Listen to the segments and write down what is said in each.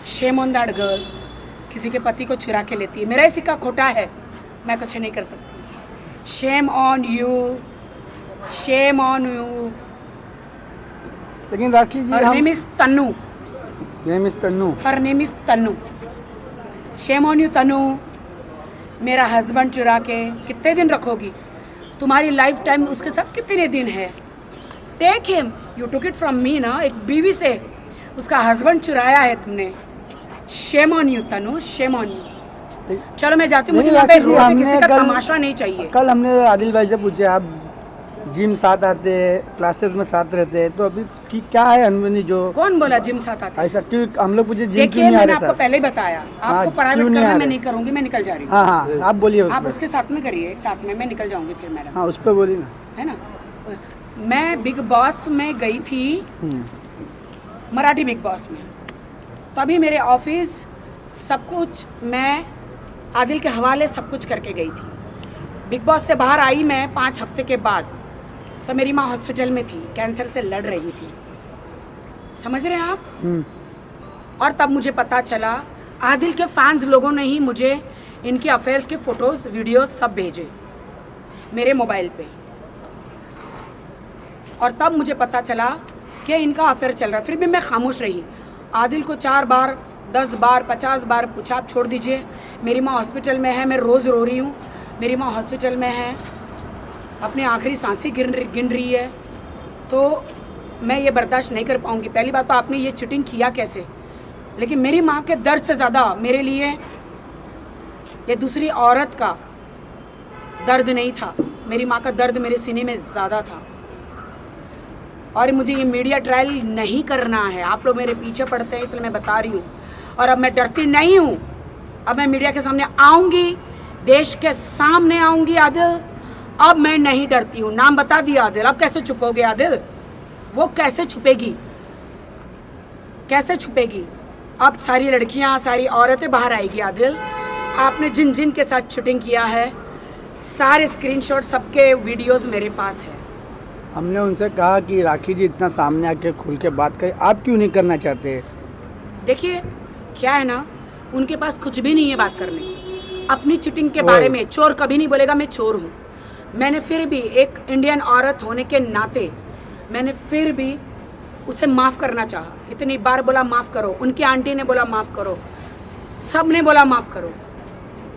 Shame on that girl, किसी के पति को चुरा के लेती है। मेरा ही सिक्का खोटा है, मैं कुछ नहीं कर सकती। Shame on you, shame on you. लेकिन Rakhi ji, her name is Tannu, name is Tannu. Her name is Tannu. Shame on you Tannu. मेरा हस्बैंड चुरा के कितने दिन रखोगी? तुम्हारी लाइफ टाइम उसके साथ कितने दिन है? Take him, you took it from me ना। एक बीवी से उसका हस्बैंड चुराया है तुमने। Shame on you Tanu, shame on you. चलो मैं जाती हूँ, मुझे यहाँ पे रोड पे किसी का तमाशा नहीं चाहिए। कल हमने आदिल भाई से पूछे, आप जिम साथ आते हैं, क्लासेस में साथ रहते हैं, तो अभी की क्या है अनबनी जो? कौन बोला जिम साथ आता है? ऐसा क्यों? हम लोग पूछे जिम क्यों देखिए, नहीं आ मैंने रहे आपको सर? पहले ही बताया, आपको प्राइवेट क्यों नहीं करना आ मैं रहे? नहीं करूँगी, मैं निकल जा रही हूँ। हाँ हाँ, आप बोलिए उस आप पे। उसके साथ में करिए, एक साथ में मैं निकल जाऊँगी फिर मैडम, हाँ, उस पर बोलिए ना। है ना। मैं बिग बॉस में गई थी, मराठी बिग बॉस में, तभी मेरे ऑफिस सब कुछ मैं आदिल के हवाले सब कुछ करके गई थी। बिग बॉस से बाहर आई मैं 5 हफ्ते के बाद, तो मेरी माँ हॉस्पिटल में थी, कैंसर से लड़ रही थी। समझ रहे हैं आप? और तब मुझे पता चला, आदिल के फैंस लोगों ने ही मुझे इनके अफेयर्स के फ़ोटोज़ वीडियोस सब भेजे मेरे मोबाइल पे। और तब मुझे पता चला कि इनका अफेयर चल रहा है। फिर भी मैं खामोश रही। आदिल को 4 बार, 10 बार, 50 बार पूछा, आप छोड़ दीजिए, मेरी माँ हॉस्पिटल में है, मैं रोज़ रो रही हूँ, मेरी माँ हॉस्पिटल में है, अपनी आखिरी सांसें गिन रही है, तो मैं ये बर्दाश्त नहीं कर पाऊँगी। पहली बात तो आपने ये चीटिंग किया कैसे? लेकिन मेरी माँ के दर्द से ज़्यादा मेरे लिए ये दूसरी औरत का दर्द नहीं था, मेरी माँ का दर्द मेरे सीने में ज़्यादा था। और मुझे ये मीडिया ट्रायल नहीं करना है। आप लोग मेरे पीछे पड़ते हैं, इसलिए मैं बता रही हूँ। और अब मैं डरती नहीं हूँ, अब मैं मीडिया के सामने आऊँगी, देश के सामने आऊँगी आदिल। अब मैं नहीं डरती हूँ, नाम बता दिया आदिल। अब कैसे छुपोगे आदिल? वो कैसे छुपेगी? कैसे छुपेगी? अब सारी लड़कियाँ, सारी औरतें बाहर आएगी आदिल। आपने जिन जिन के साथ शूटिंग किया है, सारे स्क्रीनशॉट, सबके वीडियोस मेरे पास है। हमने उनसे कहा कि राखी जी इतना सामने आके खुल के बात करें, आप क्यों नहीं करना चाहते? देखिए क्या है ना, उनके पास कुछ भी नहीं है बात करने को अपनी चीटिंग के बारे में। चोर कभी नहीं बोलेगा मैं चोर हूँ। मैंने फिर भी एक इंडियन औरत होने के नाते मैंने फिर भी उसे माफ़ करना चाहा। इतनी बार बोला माफ़ करो, उनकी आंटी ने बोला माफ़ करो, सब ने बोला माफ़ करो,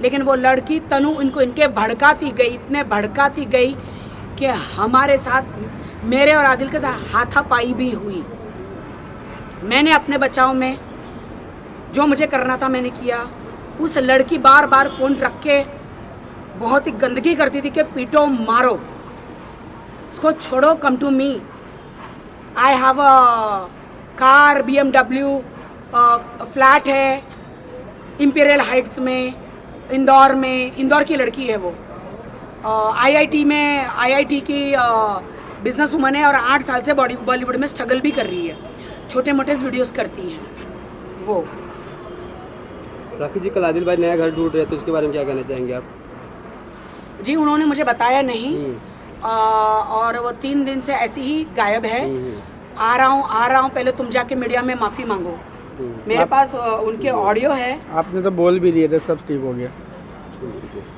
लेकिन वो लड़की तनु इनको इनके भड़काती गई, इतने भड़काती गई कि हमारे साथ, मेरे और आदिल के साथ हाथापाई भी हुई। मैंने अपने बचाव में जो मुझे करना था मैंने किया। उस लड़की बार बार फ़ोन रख के बहुत ही गंदगी करती थी कि पीटो मारो, उसको छोड़ो, come to me, I have a car, BMW, flat है इंपीरियल हाइट्स में, इंदौर की लड़की है वो। IIT में, IIT की बिजनेस वुमन है और 8 साल से बॉलीवुड में स्ट्रगल भी कर रही है, छोटे मोटे वीडियोस करती हैं वो। राखी जी, कल आदिल भाई नया घर ढूंढ रहे हैं, तो इसके बारे में क्या कहना चाहेंगे आप? जी, उन्होंने मुझे बताया नहीं, और वो 3 दिन से ऐसे ही गायब है। आ रहा हूँ, पहले तुम जाके मीडिया में माफ़ी मांगो। मेरे पास उनके ऑडियो है। आपने तो बोल भी दिए थे, सब ठीक हो गया।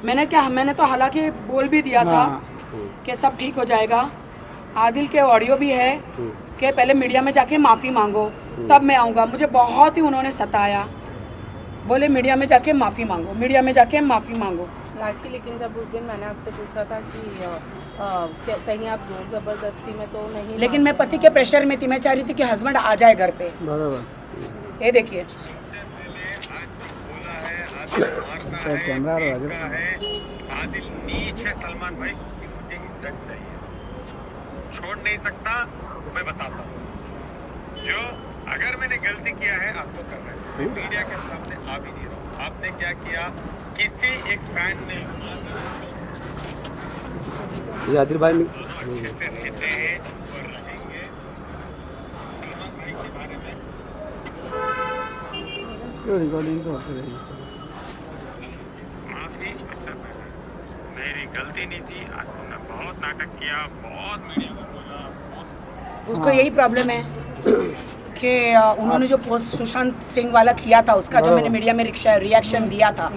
मैंने तो हालांकि बोल भी दिया था कि सब ठीक हो जाएगा। आदिल के ऑडियो भी है कि पहले मीडिया में जाके माफ़ी मांगो, तब मैं आऊँगा। मुझे बहुत ही उन्होंने सताया, बोले मीडिया में जाके माफ़ी मांगो, मीडिया में जाके माफ़ी मांगो। राखी, लेकिन जब उस दिन मैंने आपसे पूछा था कि कहीं आप जोर ज़बरदस्ती में तो नहीं, लेकिन मैं पति के प्रेशर में थी, मैं चाह रही थी कि हस्बैंड आ जाए घर पे। बराबर। ये देखिए, कैमरा है, आदिल नीच है, सलमान भाई उसकी इज्जत चाहिए, छोड़ नहीं सकता। मैं बताता हूँ, जो अगर मैंने गलती किया है आपको करना है, मैं मीडिया के सामने आ भी नहीं रहा हूँ। आपने क्या किया, किसी एक फैन ने ये आदिल भाई अच्छे से रहते हैं और रहेंगे। सलमान भाई के बारे में रिकॉर्डिंग तो होती रहेगी। माफी, अच्छा मेरी गलती नहीं थी। आज तुमने बहुत नाटक किया, बहुत मीडिया में बोला, उसको यही प्रॉब्लम है कि उन्होंने जो पोस्ट सुशांत सिंह वाला किया था उसका जो मैंने मीडिया में रिएक्शन दिया था,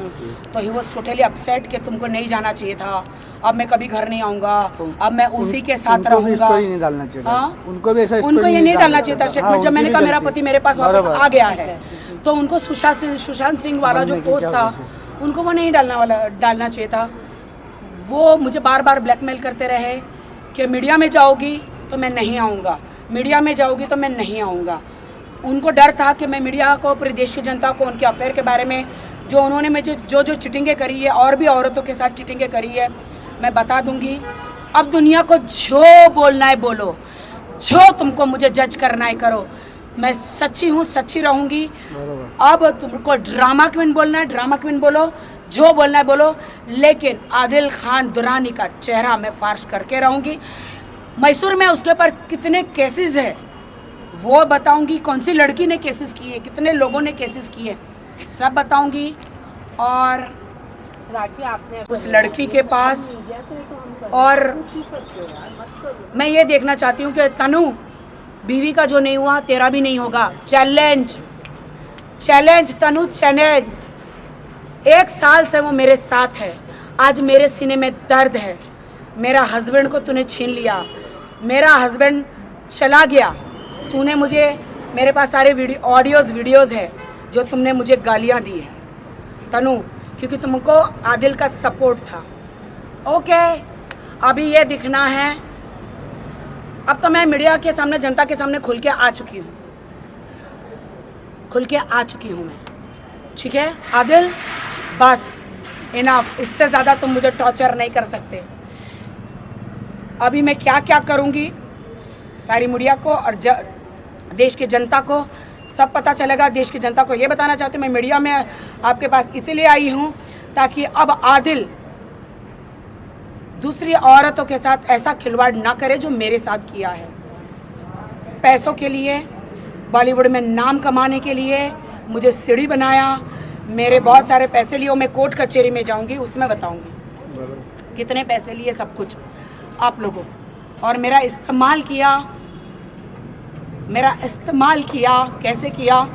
तो ही वॉज टोटली अपसेट कि तुमको नहीं जाना चाहिए था, अब मैं कभी घर नहीं आऊँगा, अब मैं उसी के साथ उनको भी रहूँगा। स्टोरी नहीं डालना चाहिए था। हाँ? उनको भी ऐसा उनको स्टोरी ये नहीं डालना चाहिए था हाँ, स्टेटमेंट। जब उनकी मैंने भी कहा मेरा गलती पति थी। मेरे पास वापस बराबर। आ गया है, तो उनको सुशांत सिंह वाला जो बनने की पोस्ट क्या था उनको वो नहीं डालना चाहिए था। वो मुझे बार बार ब्लैकमेल करते रहे कि मीडिया में जाओगी तो मैं नहीं आऊँगा, मीडिया में जाओगी तो मैं नहीं आऊँगा। उनको डर था कि मैं मीडिया को, पूरे देश की जनता को उनके अफेयर के बारे में जो उन्होंने मुझे जो चिटिंगें करी है और भी औरतों के साथ चिटिंगें करी है मैं बता दूंगी। अब दुनिया को जो बोलना है बोलो, जो तुमको मुझे जज करना है करो, मैं सच्ची हूँ, सच्ची रहूँगी। अब तुमको ड्रामा क्वीन बोलना है ड्रामा क्वीन बोलो, जो बोलना है बोलो, लेकिन आदिल खान दुरानी का चेहरा मैं फार्श करके रहूँगी। मैसूर में उसके ऊपर कितने केसेस है वो बताऊंगी, कौन सी लड़की ने केसेस किए, कितने लोगों ने केसेस किए, सब बताऊंगी। और राखी आपने उस लड़की के पास, और मैं ये देखना चाहती हूँ कि तनु, बीवी का जो नहीं हुआ तेरा भी नहीं होगा। चैलेंज तनु, चैलेंज। 1 साल से वो मेरे साथ है, आज मेरे सीने में दर्द है। मेरा हस्बैंड को तूने छीन लिया, मेरा हस्बैंड चला गया, तूने मुझे, मेरे पास सारे वीडियोज़ है जो तुमने मुझे गालियाँ दी है तनु, क्योंकि तुमको आदिल का सपोर्ट था। ओके, अभी ये दिखना है। अब तो मैं मीडिया के सामने, जनता के सामने खुल के आ चुकी हूँ मैं, ठीक है आदिल, बस इनफ, इससे ज़्यादा तुम मुझे टॉर्चर नहीं कर सकते। अभी मैं क्या क्या करूँगी सारी मीडिया को और देश की जनता को सब पता चलेगा। देश की जनता को ये बताना चाहती हूँ, मैं मीडिया में आपके पास इसीलिए आई हूँ ताकि अब आदिल दूसरी औरतों के साथ ऐसा खिलवाड़ ना करे जो मेरे साथ किया है। पैसों के लिए, बॉलीवुड में नाम कमाने के लिए मुझे सीढ़ी बनाया, मेरे बहुत सारे पैसे लिए। मैं कोर्ट कचहरी में जाऊँगी, उसमें बताऊँगी कितने पैसे लिए, सब कुछ आप लोगों को। और मेरा इस्तेमाल किया, कैसे किया,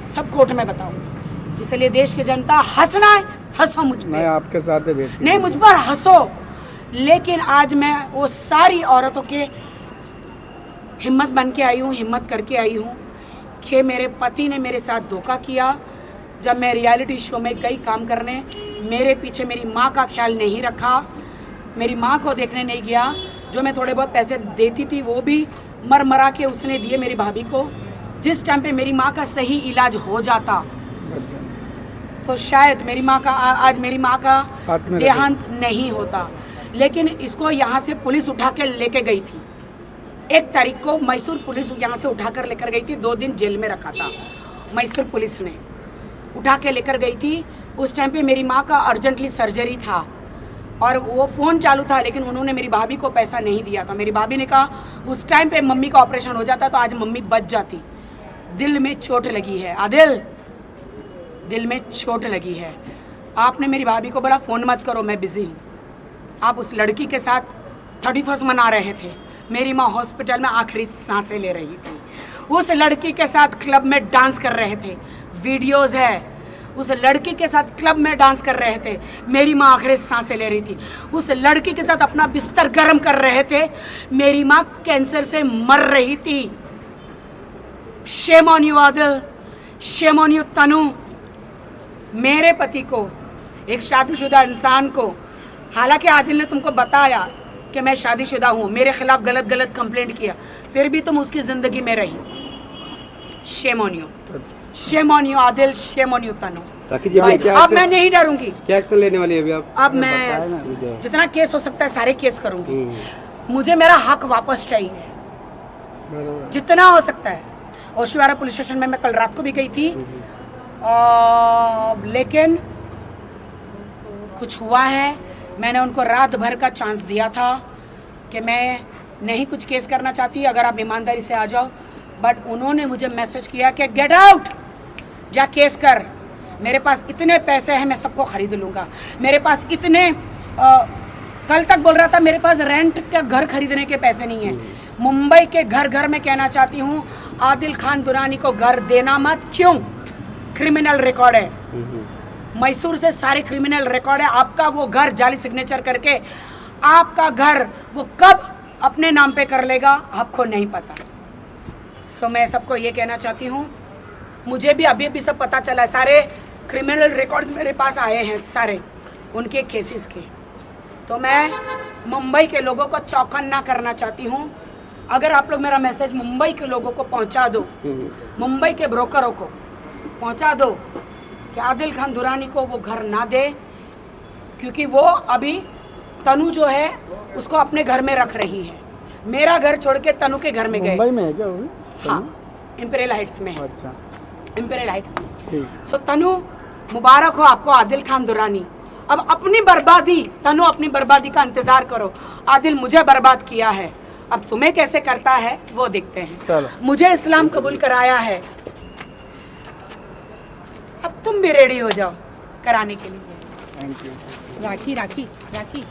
सब कोर्ट में बताऊंगी। इसलिए देश की जनता, हंसना है हंसो मुझ पर, मैं आपके साथ है देश की नहीं मुझ पर हंसो, लेकिन आज मैं वो सारी औरतों के हिम्मत बन के आई हूँ, हिम्मत करके आई हूँ कि मेरे पति ने मेरे साथ धोखा किया। जब मैं रियलिटी शो में गई काम करने, मेरे पीछे मेरी माँ का ख्याल नहीं रखा, मेरी माँ को देखने नहीं गया। जो मैं थोड़े बहुत पैसे देती थी वो भी मरा के उसने दिए मेरी भाभी को। जिस टाइम पे मेरी माँ का सही इलाज हो जाता तो शायद मेरी माँ का आज मेरी माँ का देहांत नहीं होता। लेकिन इसको यहाँ से पुलिस उठा के लेके गई थी। 1 तारीख को मैसूर पुलिस यहाँ से उठा कर लेकर गई थी, 2 दिन जेल में रखा था। मैसूर पुलिस ने उठा के लेकर गई थी। उस टाइम पे मेरी माँ का अर्जेंटली सर्जरी था और वो फ़ोन चालू था, लेकिन उन्होंने मेरी भाभी को पैसा नहीं दिया था। मेरी भाभी ने कहा उस टाइम पे मम्मी का ऑपरेशन हो जाता तो आज मम्मी बच जाती। दिल में चोट लगी है आदिल, दिल में चोट लगी है। आपने मेरी भाभी को बोला फ़ोन मत करो, मैं बिज़ी हूँ। आप उस लड़की के साथ 31 मना रहे थे। मेरी माँ हॉस्पिटल में आखिरी सांसें ले रही थी। उस लड़की के साथ क्लब में डांस कर रहे थे, वीडियोज़ है। उस लड़की के साथ क्लब में डांस कर रहे थे, मेरी माँ आखिरी सांसें ले रही थी। उस लड़की के साथ अपना बिस्तर गर्म कर रहे थे, मेरी माँ कैंसर से मर रही थी। Shame on you Adil, shame on you Tanu. मेरे पति को, एक शादीशुदा इंसान को, हालांकि आदिल ने तुमको बताया कि मैं शादीशुदा हूँ, मेरे खिलाफ गलत कंप्लेंट किया, फिर भी तुम उसकी ज़िंदगी में रही। Shame on you, shame on you Adil, shame on you Tanu. Rakhi ji, अब मैं नहीं डरूंगी। क्या एक्शन लेने वाली है अभी आप? अब मैं जितना केस हो सकता है सारे केस करूंगी। मुझे मेरा हक वापस चाहिए, जितना हो सकता है। ओशिवारा पुलिस स्टेशन में मैं कल रात को भी गई थी, लेकिन कुछ हुआ है। मैंने उनको रात भर का चांस दिया था कि मैं नहीं कुछ केस करना चाहती, अगर आप ईमानदारी से आ जाओ, बट उन्होंने मुझे मैसेज किया कि गेट आउट, जा केस कर। मेरे पास इतने पैसे हैं, मैं सबको खरीद लूँगा। मेरे पास इतने कल तक बोल रहा था मेरे पास रेंट का घर खरीदने के पैसे नहीं है। मुंबई के घर घर में कहना चाहती हूँ, आदिल खान दुरानी को घर देना मत। क्यों? क्रिमिनल रिकॉर्ड है, मैसूर से सारे क्रिमिनल रिकॉर्ड है। आपका वो घर जाली सिग्नेचर करके आपका घर वो कब अपने नाम पे कर लेगा आपको नहीं पता। सो मैं सबको ये कहना चाहती हूँ, मुझे भी अभी सब पता चला है, सारे क्रिमिनल रिकॉर्ड मेरे पास आए हैं सारे उनके केसेस के। तो मैं मुंबई के लोगों को चौकन्ना करना चाहती हूँ। अगर आप लोग मेरा मैसेज मुंबई के लोगों को पहुँचा दो, मुंबई के ब्रोकरों को पहुँचा दो कि आदिल खान दुरानी को वो घर ना दे, क्योंकि वो अभी तनु जो है उसको अपने घर में रख रही है। मेरा घर छोड़ के तनु के घर में गए। मुंबई में है क्या वो भी? हाँ, इंपीरियल हाइट्स में है, अच्छा इंपीरियल हाइट्स में। ठीक। सो तनु, मुबारक हो आपको आदिल खान दुरानी। अब अपनी बर्बादी, तनु अपनी बर्बादी का इंतजार करो। आदिल मुझे बर्बाद किया है, अब तुम्हें कैसे करता है वो देखते हैं। चलो। मुझे इस्लाम कबूल कराया है, अब तुम भी रेडी हो जाओ कराने के लिए। Thank you. Rakhi rakhi rakhi